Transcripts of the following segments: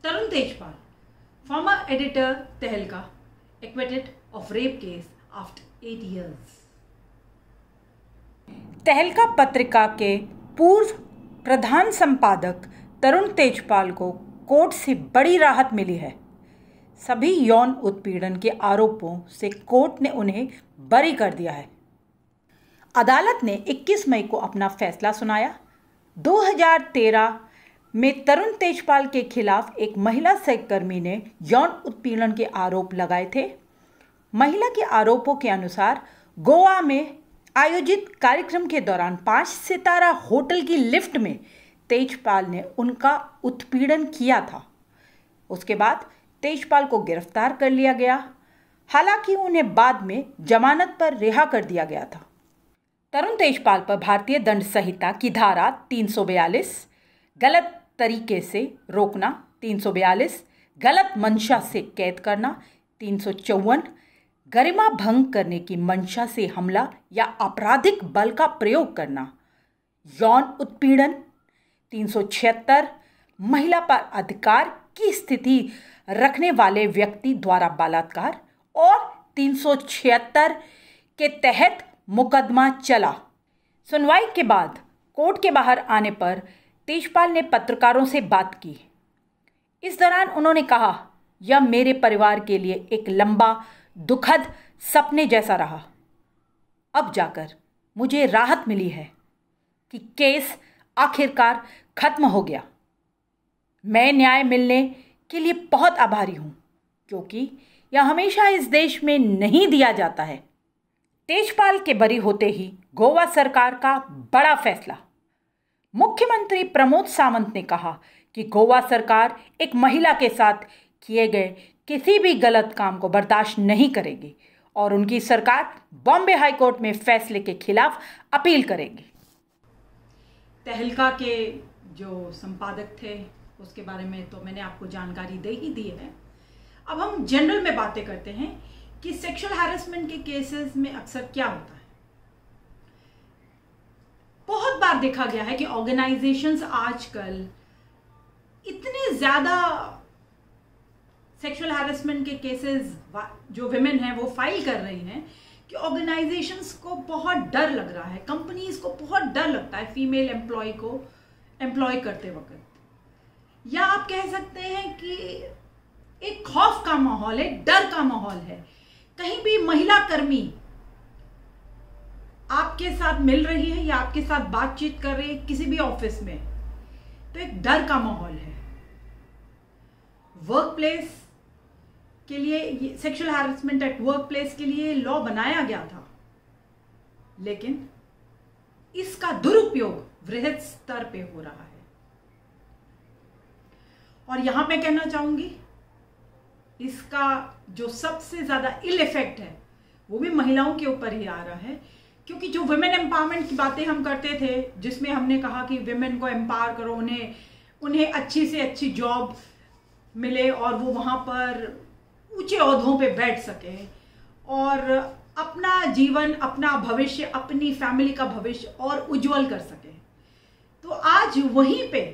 Tarun Tejpal, former editor Tehelka, acquitted of rape case after 8 years. तहलका पत्रिका के पूर्व प्रधान संपादक तरुण तेजपाल को कोर्ट से बड़ी राहत मिली है। सभी यौन उत्पीड़न के आरोपों से कोर्ट ने उन्हें बरी कर दिया है। अदालत ने 21 मई को अपना फैसला सुनाया। 2013 में तरुण तेजपाल के खिलाफ एक महिला सहकर्मी ने यौन उत्पीड़न के आरोप लगाए थे। महिला के आरोपों के अनुसार गोवा में आयोजित कार्यक्रम के दौरान 5 सितारा होटल की लिफ्ट में तेजपाल ने उनका उत्पीड़न किया था। उसके बाद तेजपाल को गिरफ्तार कर लिया गया। हालांकि उन्हें बाद में जमानत पर रिहा कर दिया गया था। तरुण तेजपाल पर भारतीय दंड संहिता की धारा 342, गलत तरीके से रोकना 342, गलत मंशा से कैद करना 354, गरिमा भंग करने की मंशा से हमला या आपराधिक बल का प्रयोग करना, यौन उत्पीड़न 376, महिला पर अधिकार की स्थिति रखने वाले व्यक्ति द्वारा बलात्कार और 376 के तहत मुकदमा चला। सुनवाई के बाद कोर्ट के बाहर आने पर तेजपाल ने पत्रकारों से बात की। इस दौरान उन्होंने कहा, यह मेरे परिवार के लिए एक लंबा दुखद सपने जैसा रहा। अब जाकर मुझे राहत मिली है कि केस आखिरकार खत्म हो गया। मैं न्याय मिलने के लिए बहुत आभारी हूं, क्योंकि यह हमेशा इस देश में नहीं दिया जाता है। तेजपाल के बरी होते ही गोवा सरकार का बड़ा फैसला। मुख्यमंत्री प्रमोद सावंत ने कहा कि गोवा सरकार एक महिला के साथ किए गए किसी भी गलत काम को बर्दाश्त नहीं करेगी और उनकी सरकार बॉम्बे हाई कोर्ट में फैसले के खिलाफ अपील करेगी। तहलका के जो संपादक थे उसके बारे में तो मैंने आपको जानकारी दे ही दी है। अब हम जनरल में बातें करते हैं कि सेक्सुअल हैरेसमेंट के केसेस में अक्सर क्या होता है। बहुत बार देखा गया है कि ऑर्गेनाइजेशंस आजकल इतने ज्यादा सेक्सुअल हैरेसमेंट के केसेस जो विमेन हैं वो फाइल कर रही हैं कि ऑर्गेनाइजेशंस को बहुत डर लग रहा है, कंपनीज को बहुत डर लगता है फीमेल एम्प्लॉय को एम्प्लॉय करते वक्त, या आप कह सकते हैं कि एक खौफ का माहौल है, डर का माहौल है। कहीं भी महिला कर्मी आपके साथ मिल रही है या आपके साथ बातचीत कर रही है किसी भी ऑफिस में, तो एक डर का माहौल है। वर्क प्लेस के लिए, sexual harassment at work place के लिए लॉ बनाया गया था, लेकिन इसका दुरुपयोग वृहद स्तर पे हो रहा है। और यहां मैं कहना चाहूंगी, इसका जो सबसे ज्यादा इल इफेक्ट है वो भी महिलाओं के ऊपर ही आ रहा है, क्योंकि जो वुमेन एम्पावरमेंट की बातें हम करते थे, जिसमें हमने कहा कि वुमेन को एम्पावर करो, उन्हें अच्छी से अच्छी जॉब मिले और वो वहाँ पर ऊंचे ओहदों पे बैठ सके और अपना जीवन, अपना भविष्य, अपनी फैमिली का भविष्य और उज्जवल कर सके। तो आज वहीं पे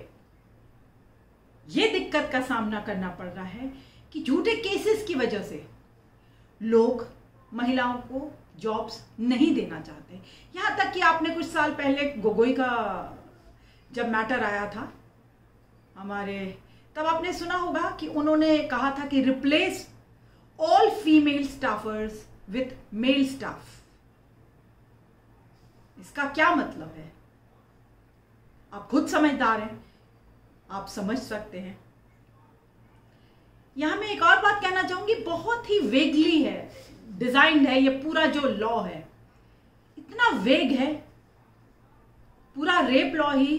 ये दिक्कत का सामना करना पड़ रहा है कि झूठे केसेस की वजह से लोग महिलाओं को जॉब्स नहीं देना चाहते। यहाँ तक कि आपने कुछ साल पहले गोगोई का जब मैटर आया था हमारे, तब आपने सुना होगा कि उन्होंने कहा था कि replace all female staffers with male staff. इसका क्या मतलब है? आप खुद समझदार हैं, आप समझ सकते हैं। यहां मैं एक और बात कहना चाहूंगी, बहुत ही वेगली है डिजाइन्ड है ये पूरा जो लॉ है, इतना वेग है पूरा रेप लॉ ही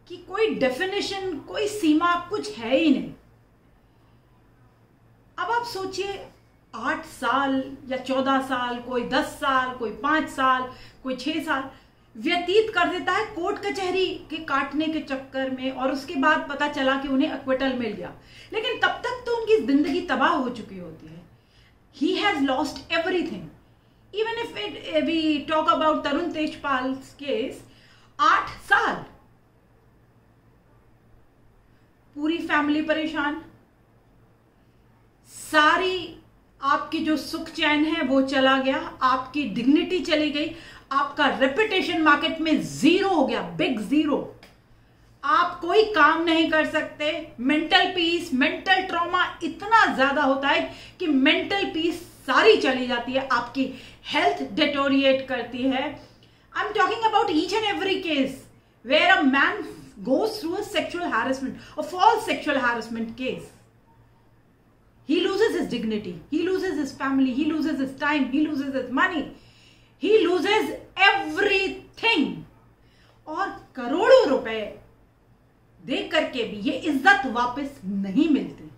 कि कोई डेफिनेशन, कोई सीमा कुछ है ही नहीं। अब आप सोचिए 8 साल या 14 साल, कोई 10 साल, कोई 5 साल, कोई 6 साल व्यतीत कर देता है कोर्ट कचहरी के काटने के चक्कर में, और उसके बाद पता चला कि उन्हें एक्विटल मिल गया, लेकिन तब तक तो उनकी जिंदगी तबाह हो चुकी होती है। He has lost everything. Even if we talk about Tarun Tejpal's case, 8 साल पूरी फैमिली परेशान, सारी आपकी जो सुख चैन है वो चला गया, आपकी डिग्निटी चली गई, आपका रेपुटेशन मार्केट में जीरो हो गया, बिग जीरो। आप कोई काम नहीं कर सकते। मेंटल पीस, मेंटल ट्रॉमा इतना ज्यादा होता है कि मेंटल पीस सारी चली जाती है, आपकी हेल्थ डिटोरिएट करती है। I am talking about each and every case where a man goes through a sexual harassment, a false sexual harassment case. He loses his dignity, he loses his family, he loses his time, he loses his money, he loses everything. और करोड़ों रुपए दे करके भी ये इज्जत वापस नहीं मिलती।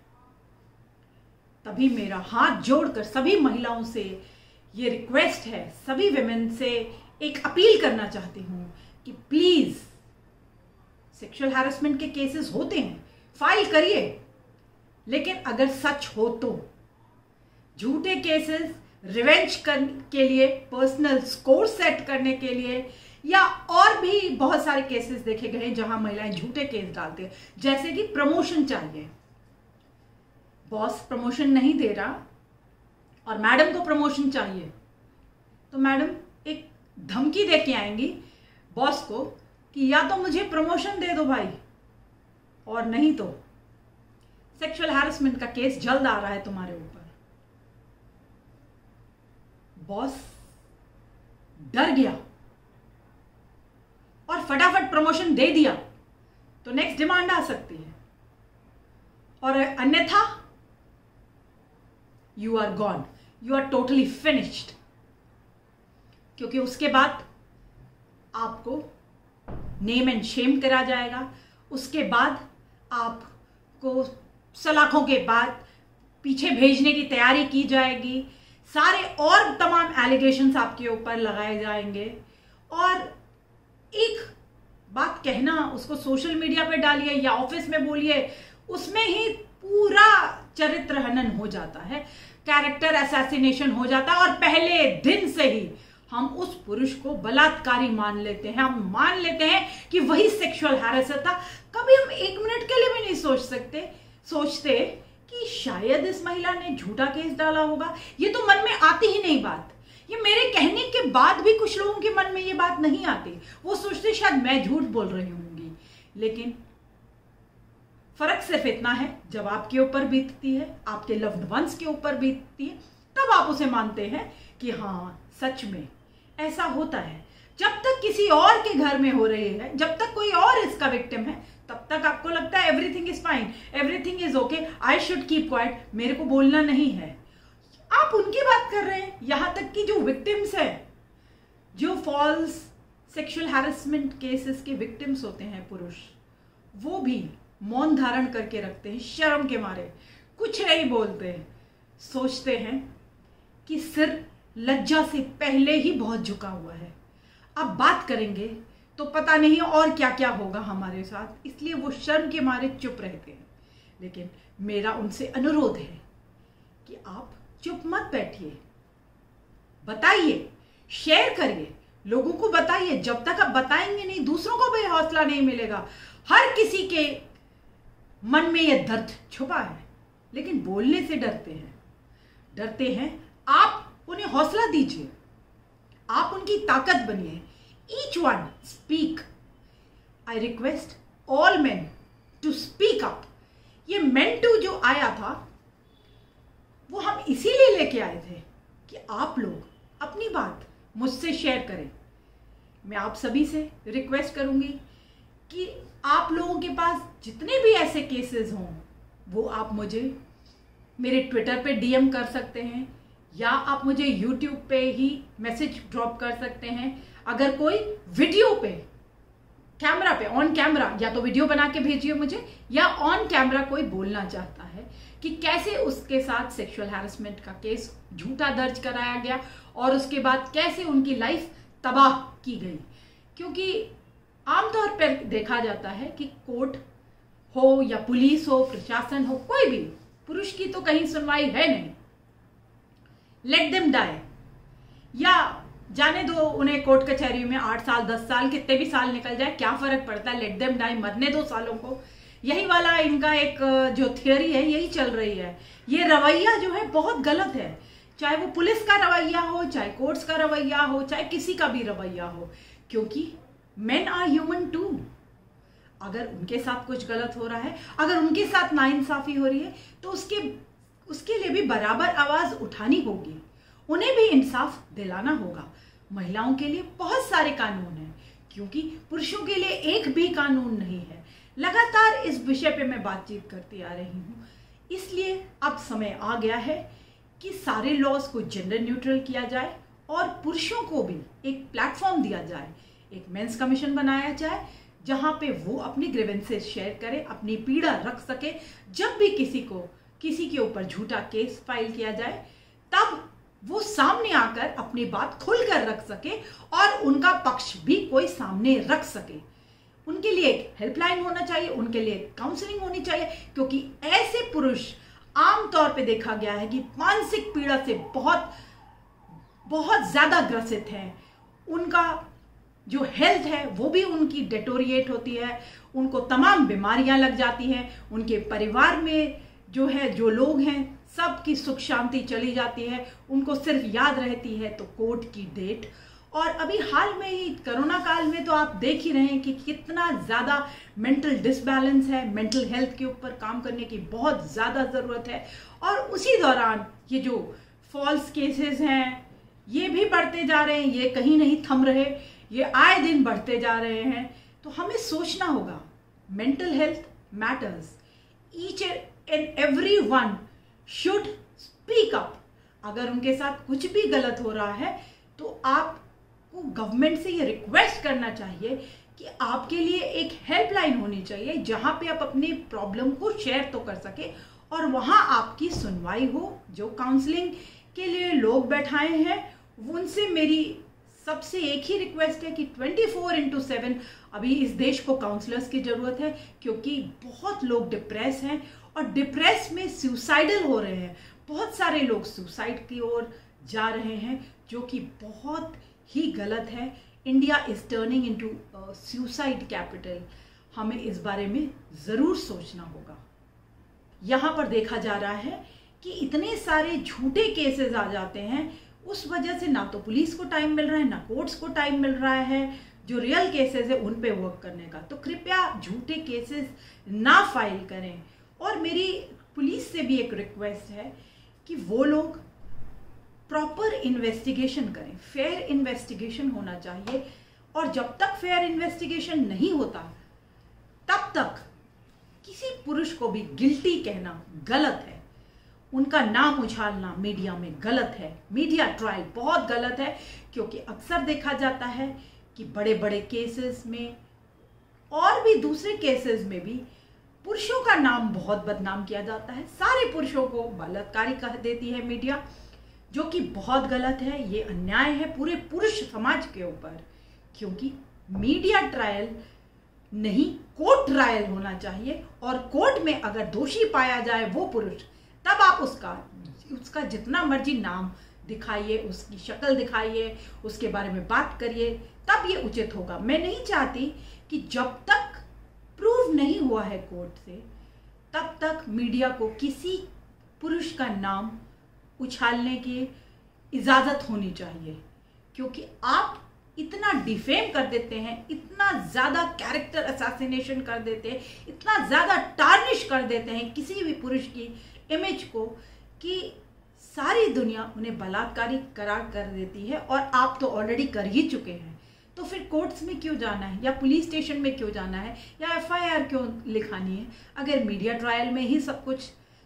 तभी मेरा हाथ जोड़कर सभी महिलाओं से ये रिक्वेस्ट है, सभी विमेन से एक अपील करना चाहती हूं कि प्लीज, सेक्सुअल हैरेसमेंट के केसेस होते हैं, फाइल करिए, लेकिन अगर सच हो तो झूठे केसेस रिवेंज के लिए, पर्सनल स्कोर सेट करने के लिए, या और भी बहुत सारे केसेस देखे गए हैं जहां महिलाएं झूठे केस डालते हैं। जैसे कि प्रमोशन चाहिए, बॉस प्रमोशन नहीं दे रहा और मैडम को प्रमोशन चाहिए, तो मैडम एक धमकी दे के आएंगी बॉस को कि या तो मुझे प्रमोशन दे दो भाई, और नहीं तो सेक्सुअल हैरेसमेंट का केस जल्द आ रहा है तुम्हारे ऊपर। बॉस डर गया और फटाफट प्रमोशन दे दिया तो नेक्स्ट डिमांड आ सकती है, और अन्यथा you are gone, you are totally finished, क्योंकि उसके बाद आपको नेम एंड शेम करा जाएगा। उसके बाद आपको सलाखों के बाद पीछे भेजने की तैयारी की जाएगी, सारे और तमाम एलिगेशंस आपके ऊपर लगाए जाएंगे, और एक बात कहना, उसको सोशल मीडिया पे डालिए या ऑफिस में बोलिए, उसमें ही पूरा चरित्र हनन हो जाता है, कैरेक्टर असैसिनेशन हो जाता है, और पहले दिन से ही हम उस पुरुष को बलात्कारी मान लेते हैं। हम मान लेते हैं कि वही सेक्सुअल हैरेसर था। कभी हम एक मिनट के लिए भी नहीं सोचते कि शायद इस महिला ने झूठा केस डाला होगा। ये तो मन में आती ही नहीं बात। ये मेरे कहने के बाद भी कुछ लोगों के मन में ये बात नहीं आती, वो सोचते शायद मैं झूठ बोल रही होंगी। लेकिन फर्क सिर्फ इतना है, जब आपके ऊपर बीतती है, आपके लव्ड वंस के ऊपर बीतती है, तब आप उसे मानते हैं कि हाँ सच में ऐसा होता है। जब तक किसी और के घर में हो रही है, जब तक कोई और इसका विक्टिम है, तब तक आपको लगता है everything is fine, everything is okay, I should keep quiet, मेरे को बोलना नहीं है। आप उनकी बात कर रहे हैं, यहां तक कि जो विक्टिम्स है, जो फॉल्स सेक्सुअल हैरेसमेंट केसेस के विक्टिम्स होते हैं पुरुष, वो भी मौन धारण करके रखते हैं, शर्म के मारे कुछ नहीं बोलते, सोचते हैं कि सिर लज्जा से पहले ही बहुत झुका हुआ है, अब बात करेंगे तो पता नहीं और क्या क्या होगा हमारे साथ, इसलिए वो शर्म के मारे चुप रहते हैं। लेकिन मेरा उनसे अनुरोध है कि आप चुप मत बैठिए, बताइए, शेयर करिए, लोगों को बताइए। जब तक आप बताएंगे नहीं, दूसरों को भी हौसला नहीं मिलेगा। हर किसी के मन में यह दर्द छुपा है, लेकिन बोलने से डरते हैं। आप उन्हें हौसला दीजिए, आप उनकी ताकत बनिए। Each one speak. I request all men to speak up. ये मेन टू जो आया था वो हम इसीलिए लेके आए थे कि आप लोग अपनी बात मुझसे शेयर करें। मैं आप सभी से रिक्वेस्ट करूंगी कि आप लोगों के पास जितने भी ऐसे केसेस हों, वो आप मुझे मेरे ट्विटर पे डीएम कर सकते हैं, या आप मुझे यूट्यूब पे ही मैसेज ड्रॉप कर सकते हैं। अगर कोई वीडियो पे, कैमरा पे, ऑन कैमरा, या तो वीडियो बना के भेजिए मुझे, या ऑन कैमरा कोई बोलना चाहता है कि कैसे उसके साथ सेक्सुअल हैरेसमेंट का केस झूठा दर्ज कराया गया और उसके बाद कैसे उनकी लाइफ तबाह की गई। क्योंकि आमतौर पर देखा जाता है कि कोर्ट हो या पुलिस हो, प्रशासन हो, कोई भी, पुरुष की तो कहीं सुनवाई है नहीं। लेट देम डाई, या जाने दो उन्हें कोर्ट कचहरी में 8 साल 10 साल कितने भी साल निकल जाए, क्या फर्क पड़ता है, लेट देम डाई, मरने दो सालों को। यही वाला इनका एक जो थियोरी है यही चल रही है। ये रवैया जो है बहुत गलत है, चाहे वो पुलिस का रवैया हो, चाहे कोर्ट्स का रवैया हो, चाहे किसी का भी रवैया हो, क्योंकि मेन आर ह्यूमन टू। अगर उनके साथ कुछ गलत हो रहा है, अगर उनके साथ नाइंसाफी हो रही है, तो उसके लिए भी बराबर आवाज उठानी होगी, उन्हें भी इंसाफ दिलाना होगा। महिलाओं के लिए बहुत सारे कानून हैं, क्योंकि पुरुषों के लिए एक भी कानून नहीं है। लगातार इस विषय पे मैं बातचीत करती आ रही हूँ, इसलिए अब समय आ गया है कि सारे लॉज को जेंडर न्यूट्रल किया जाए और पुरुषों को भी एक प्लेटफॉर्म दिया जाए, एक मेंस कमीशन बनाया जाए जहां पे वो अपनी ग्रीवेंसेस शेयर करे, अपनी पीड़ा रख सके। जब भी किसी के ऊपर झूठा केस फाइल किया जाए, तब वो सामने आकर अपनी बात खुलकर रख सके और उनका पक्ष भी कोई सामने रख सके। उनके लिए एक हेल्पलाइन होना चाहिए, उनके लिए काउंसलिंग होनी चाहिए, क्योंकि ऐसे पुरुष आमतौर पे देखा गया है कि मानसिक पीड़ा से बहुत बहुत ज्यादा ग्रसित हैं। उनका जो हेल्थ है वो भी उनकी डेटोरिएट होती है, उनको तमाम बीमारियां लग जाती हैं, उनके परिवार में जो लोग हैं सबकी सुख शांति चली जाती है, उनको सिर्फ याद रहती है तो कोर्ट की डेट। और अभी हाल में ही कोरोना काल में तो आप देख ही रहे हैं कि कितना ज़्यादा मेंटल डिसबैलेंस है, मेंटल हेल्थ के ऊपर काम करने की बहुत ज़्यादा ज़रूरत है। और उसी दौरान ये जो फॉल्स केसेस हैं ये भी बढ़ते जा रहे हैं, ये कहीं नहीं थम रहे, ये आए दिन बढ़ते जा रहे हैं। तो हमें सोचना होगा, mental health matters, each and every one should speak up. अगर उनके साथ कुछ भी गलत हो रहा है तो आपको गवर्नमेंट से ये रिक्वेस्ट करना चाहिए कि आपके लिए एक हेल्पलाइन होनी चाहिए जहां पे आप अपनी प्रॉब्लम को शेयर तो कर सके और वहां आपकी सुनवाई हो। जो काउंसलिंग के लिए लोग बैठाए हैं उनसे मेरी सबसे एक ही रिक्वेस्ट है कि 24/7 अभी इस देश को काउंसलर्स की जरूरत है, क्योंकि बहुत लोग डिप्रेस हैं और डिप्रेस में सुसाइडल हो रहे हैं। बहुत सारे लोग सुसाइड की ओर जा रहे हैं, जो कि बहुत ही गलत है। India is turning into suicide capital. हमें इस बारे में ज़रूर सोचना होगा। यहाँ पर देखा जा रहा है कि इतने सारे झूठे केसेस आ जाते हैं, उस वजह से ना तो पुलिस को टाइम मिल रहा है, ना कोर्ट्स को टाइम मिल रहा है जो रियल केसेस है उन पे वर्क करने का। तो कृपया झूठे केसेस ना फाइल करें। और मेरी पुलिस से भी एक रिक्वेस्ट है कि वो लोग प्रॉपर इन्वेस्टिगेशन करें, फेयर इन्वेस्टिगेशन होना चाहिए। और जब तक फेयर इन्वेस्टिगेशन नहीं होता तब तक किसी पुरुष को भी गिल्टी कहना गलत है, उनका नाम उछालना मीडिया में गलत है। मीडिया ट्रायल बहुत गलत है, क्योंकि अक्सर देखा जाता है कि बड़े बड़े केसेस में और भी दूसरे केसेस में भी पुरुषों का नाम बहुत बदनाम किया जाता है। सारे पुरुषों को बलात्कारी कह देती है मीडिया, जो कि बहुत गलत है। ये अन्याय है पूरे पुरुष समाज के ऊपर, क्योंकि मीडिया ट्रायल नहीं कोर्ट ट्रायल होना चाहिए। और कोर्ट में अगर दोषी पाया जाए वो पुरुष, तब आप उसका जितना मर्जी नाम दिखाइए, उसकी शक्ल दिखाइए, उसके बारे में बात करिए, तब ये उचित होगा। मैं नहीं चाहती कि जब तक प्रूव नहीं हुआ है कोर्ट से तब तक मीडिया को किसी पुरुष का नाम उछालने की इजाज़त होनी चाहिए, क्योंकि आप इतना डिफेम कर देते हैं, इतना ज़्यादा कैरेक्टर असैसिनेशन कर देते हैं, इतना ज़्यादा टार्निश कर देते हैं किसी भी पुरुष की इमेज को कि सारी दुनिया उन्हें बलात्कारी करार कर देती है। और आप तो ऑलरेडी कर ही चुके हैं, तो फिर कोर्ट्स में क्यों जाना है या पुलिस स्टेशन में क्यों जाना है या FIR क्यों लिखानी है, अगर मीडिया ट्रायल में ही सब कुछ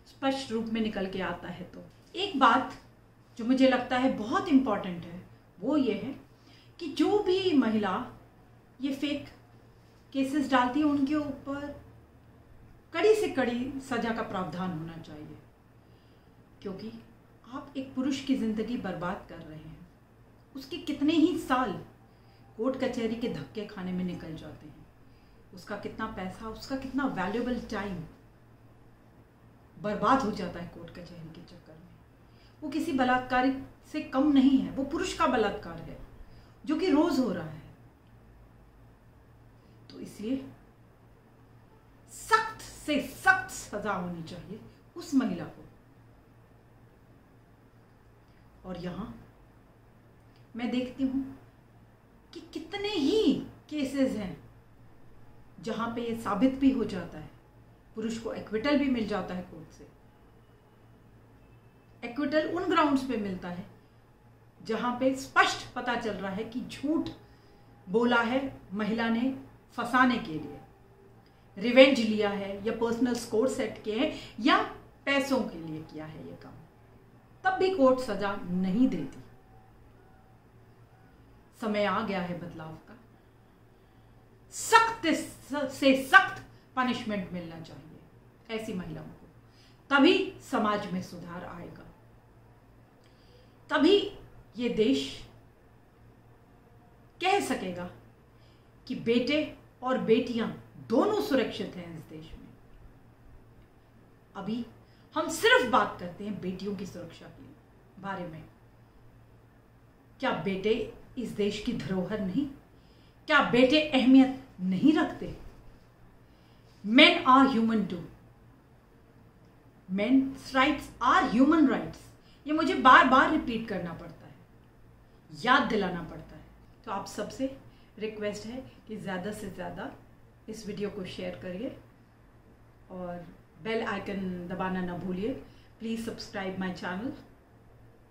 स्पष्ट रूप में निकल के आता है। तो एक बात जो मुझे लगता है बहुत इम्पॉर्टेंट है वो ये है कि जो भी महिला ये फेक केसेस डालती है उनके ऊपर कड़ी से कड़ी सजा का प्रावधान होना चाहिए, क्योंकि आप एक पुरुष की ज़िंदगी बर्बाद कर रहे हैं। उसके कितने ही साल कोर्ट कचहरी के धक्के खाने में निकल जाते हैं, उसका कितना पैसा, उसका कितना वैल्यूएबल टाइम बर्बाद हो जाता है कोर्ट कचहरी के चक्कर में। वो किसी बलात्कारी से कम नहीं है, वो पुरुष का बलात्कार है जो कि रोज हो रहा है। तो इसलिए सख्त से सख्त सजा होनी चाहिए उस महिला को। और यहां मैं देखती हूं कि कितने ही केसेस हैं जहां पे ये साबित भी हो जाता है, पुरुष को एक्विटल भी मिल जाता है कोर्ट से। एक्विटल उन ग्राउंड्स पे मिलता है जहां पे स्पष्ट पता चल रहा है कि झूठ बोला है महिला ने फंसाने के लिए, रिवेंज लिया है या पर्सनल स्कोर सेट किए हैं या पैसों के लिए किया है ये काम, तब भी कोर्ट सजा नहीं देती। समय आ गया है बदलाव का। सख्त से सख्त पनिशमेंट मिलना चाहिए ऐसी महिलाओं को, तभी समाज में सुधार आएगा, तभी ये देश कह सकेगा कि बेटे और बेटियां दोनों सुरक्षित हैं इस देश में। अभी हम सिर्फ बात करते हैं बेटियों की सुरक्षा के बारे में। क्या बेटे इस देश की धरोहर नहीं? क्या बेटे अहमियत नहीं रखते? Men are human too. Men's rights are human rights. ये मुझे बार बार रिपीट करना पड़ता है, याद दिलाना पड़ता है। तो आप सबसे रिक्वेस्ट है कि ज़्यादा से ज़्यादा इस वीडियो को शेयर करिए और बेल आइकन दबाना ना भूलिए। Please subscribe my channel.